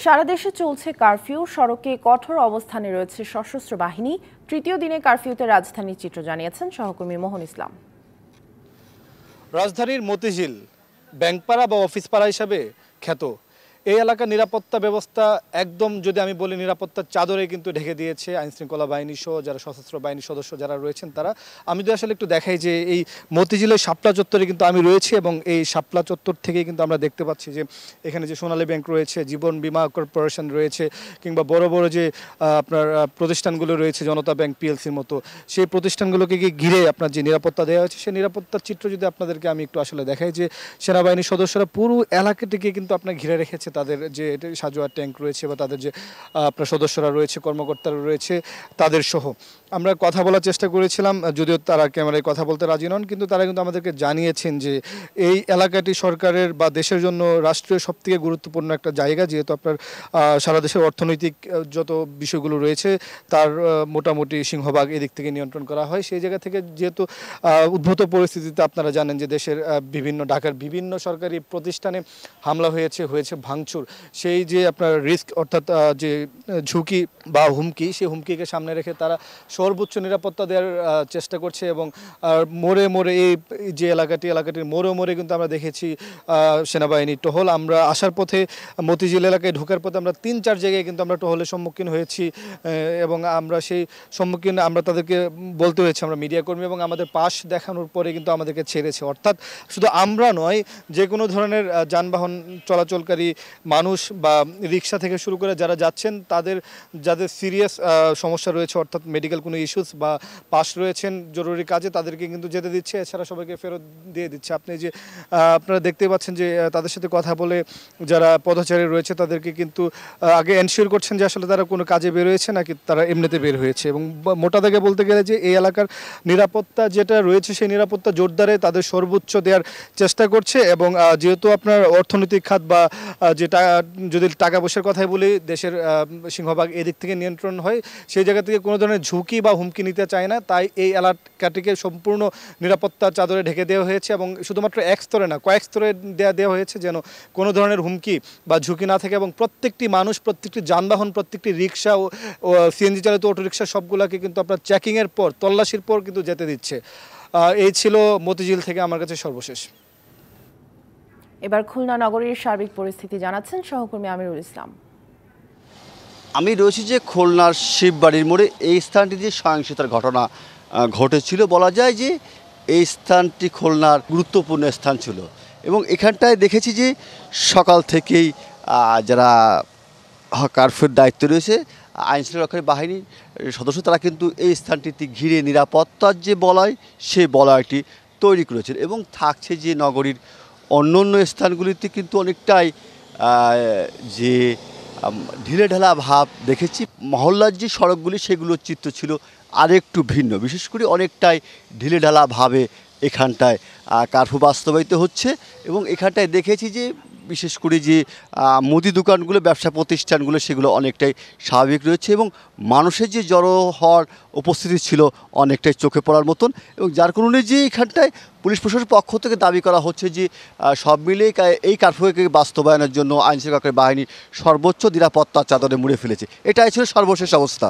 সারা দেশে চলছে কারফিউ, সড়কে কঠোর অবস্থানে রয়েছে সশস্ত্র বাহিনী। তৃতীয় দিনে কারফিউতে রাজধানীর চিত্র জানিয়েছেন সহকর্মী মোহন ইসলাম। রাজধানীর মতিঝিল ব্যাংকপাড়া বা অফিস পাড়া হিসাবে খ্যাত এই এলাকার নিরাপত্তা ব্যবস্থা একদম যদি আমি বলি নিরাপত্তার চাদরে কিন্তু ঢেকে দিয়েছে আইনশৃঙ্খলা বাহিনী সহ যারা সশস্ত্র বাহিনীর সদস্য যারা রয়েছেন তারা। আমি যদি আসলে একটু দেখাই যে এই মতিঝিলের শাপলা চত্বরে কিন্তু আমি রয়েছি এবং এই শাপলা চত্বর থেকেই কিন্তু আমরা দেখতে পাচ্ছি যে এখানে যে সোনালী ব্যাংক রয়েছে, জীবন বীমা কর্পোরেশন রয়েছে, কিংবা বড় বড় যে আপনার প্রতিষ্ঠানগুলো রয়েছে জনতা ব্যাংক পিএলসির মতো, সেই প্রতিষ্ঠানগুলোকে ঘিরে আপনার যে নিরাপত্তা দেওয়া হয়েছে সেই নিরাপত্তার চিত্র যদি আপনাদেরকে আমি একটু আসলে দেখাই যে সেনাবাহিনীর সদস্যরা পুরো এলাকাটিকে কিন্তু আপনার ঘিরে রেখেছে। তাদের যে সাজোয়া ট্যাঙ্ক রয়েছে বা তাদের যে আপনার সদস্যরা রয়েছে, কর্মকর্তারা রয়েছে, তাদের সহ আমরা কথা বলার চেষ্টা করেছিলাম, যদিও তারা ক্যামেরায় কথা বলতে রাজি নন, কিন্তু তারা কিন্তু আমাদেরকে জানিয়েছেন যে এই এলাকাটি সরকারের বা দেশের জন্য রাষ্ট্রীয় সবথেকে গুরুত্বপূর্ণ একটা জায়গা, যেহেতু আপনার সারা দেশের অর্থনৈতিক যত বিষয়গুলো রয়েছে তার মোটামুটি সিংহভাগ এদিক থেকে নিয়ন্ত্রণ করা হয়। সেই জায়গা থেকে যেহেতু উদ্ভূত পরিস্থিতিতে আপনারা জানেন যে দেশের ঢাকার বিভিন্ন সরকারি প্রতিষ্ঠানে হামলা হয়েছে ভাঙচুর, সেই যে আপনার রিস্ক অর্থাৎ যে ঝুঁকি বা হুমকি, সেই হুমকিকে সামনে রেখে তারা সর্বোচ্চ নিরাপত্তা দেওয়ার চেষ্টা করছে। এবং মোড়ে মোড়ে এই যে এলাকাটির মোড়ে কিন্তু আমরা দেখেছি সেনাবাহিনী টহল। আমরা আসার পথে মতিঝিল এলাকায় ঢোকার পথে আমরা 3-4 জায়গায় কিন্তু আমরা টহলের সম্মুখীন হয়েছি এবং আমরা সেই সম্মুখীন আমরা তাদেরকে বলতে হয়েছে আমরা মিডিয়া কর্মী, এবং আমাদের পাশ দেখানোর পরে কিন্তু আমাদেরকে ছেড়েছে। অর্থাৎ শুধু আমরা নয়, যে কোনো ধরনের যানবাহন চলাচলকারী মানুষ বা রিক্সা থেকে শুরু করে যারা যাচ্ছেন যাদের সিরিয়াস সমস্যা রয়েছে, অর্থাৎ মেডিকেল কোনো ইস্যুস বা পাশ রয়েছেন জরুরি কাজে, তাদেরকে কিন্তু যেতে দিচ্ছে, এছাড়া সবাইকে ফেরত দিয়ে দিচ্ছে। আপনি যে আপনারা দেখতে পাচ্ছেন যে তাদের সাথে কথা বলে যারা পথচারী রয়েছে তাদেরকে কিন্তু আগে এনশিওর করছেন যে আসলে তারা কোনো কাজে বের হয়েছে নাকি তারা এমনিতে বের হয়েছে। এবং মোটা দাগে বলতে গেলে যে এই এলাকার নিরাপত্তা যেটা রয়েছে সেই নিরাপত্তা জোরদারে তাদের সর্বোচ্চ দেওয়ার চেষ্টা করছে। এবং যেহেতু আপনার অর্থনৈতিক খাত বা যেটা যদি টাকা পয়সার কথাই বলি, দেশের সিংহভাগ এদিক থেকে নিয়ন্ত্রণ হয়, সেই জায়গা থেকে কোনো ধরনের ঝুঁকি বা হুমকি নিতে চায় না। তাই এই এলাকাটিকে সম্পূর্ণ নিরাপত্তার চাদরে ঢেকে দেওয়া হয়েছে এবং শুধুমাত্র এক স্তরে না, কয়েক স্তরে দেওয়া হয়েছে যেন কোনো ধরনের হুমকি বা ঝুঁকি না থাকে। এবং প্রত্যেকটি মানুষ, প্রত্যেকটি যানবাহন, প্রত্যেকটি রিক্সা ও সিএনজি চালিত অটোরিক্সা সবগুলোকে কিন্তু আপনার চেকিংয়ের পর, তল্লাশির পর কিন্তু যেতে দিচ্ছে। এই ছিল মতিঝিল থেকে আমার কাছে সর্বশেষ। এবার খুলনা নগরীর সার্বিক পরিস্থিতি জানাচ্ছেন সহকর্মী আমিরুল ইসলাম। আমি রয়েছি যে খুলনার শিববাড়ির মোড়ে, এই স্থানটি যে সহিংসতার ঘটনা ঘটেছিল, বলা যায় যে এই স্থানটি খুলনার গুরুত্বপূর্ণ স্থান ছিল। এবং এখানটায় দেখেছি যে সকাল থেকেই যারা কারফিউর দায়িত্ব রয়েছে আইনশৃঙ্খলা বাহিনীর সদস্য, তারা কিন্তু এই স্থানটিতে ঘিরে নিরাপত্তার যে বলয়, সেই বলয়টি তৈরি করেছে। এবং থাকছে যে নগরীর অন্য স্থানগুলিতে কিন্তু অনেকটাই যে ঢিলেঢালা ভাব দেখেছি। মহল্লার যে সড়কগুলি সেগুলোর চিত্র ছিল আরেকটু ভিন্ন, বিশেষ করে অনেকটাই ঢিলেঢালা ভাবে এখানটায় কারফিউ বাস্তবায়িত হচ্ছে। এবং এখানটায় দেখেছি যে বিশেষ করে যে মুদি দোকানগুলো, ব্যবসা প্রতিষ্ঠানগুলো, সেগুলো অনেকটাই স্বাভাবিক রয়েছে এবং মানুষের যে জড়ো হওয়ার উপস্থিতি ছিল অনেকটাই চোখে পড়ার মতন। এবং যার কারণে যে এখানটায় পুলিশ প্রশাসনের পক্ষ থেকে দাবি করা হচ্ছে যে সব মিলিয়ে এই কারফিউকে বাস্তবায়নের জন্য আইনশৃঙ্খলা বাহিনী সর্বোচ্চ নিরাপত্তার চাদরে মুড়ে ফেলেছে। এটাই ছিল সর্বশেষ অবস্থা।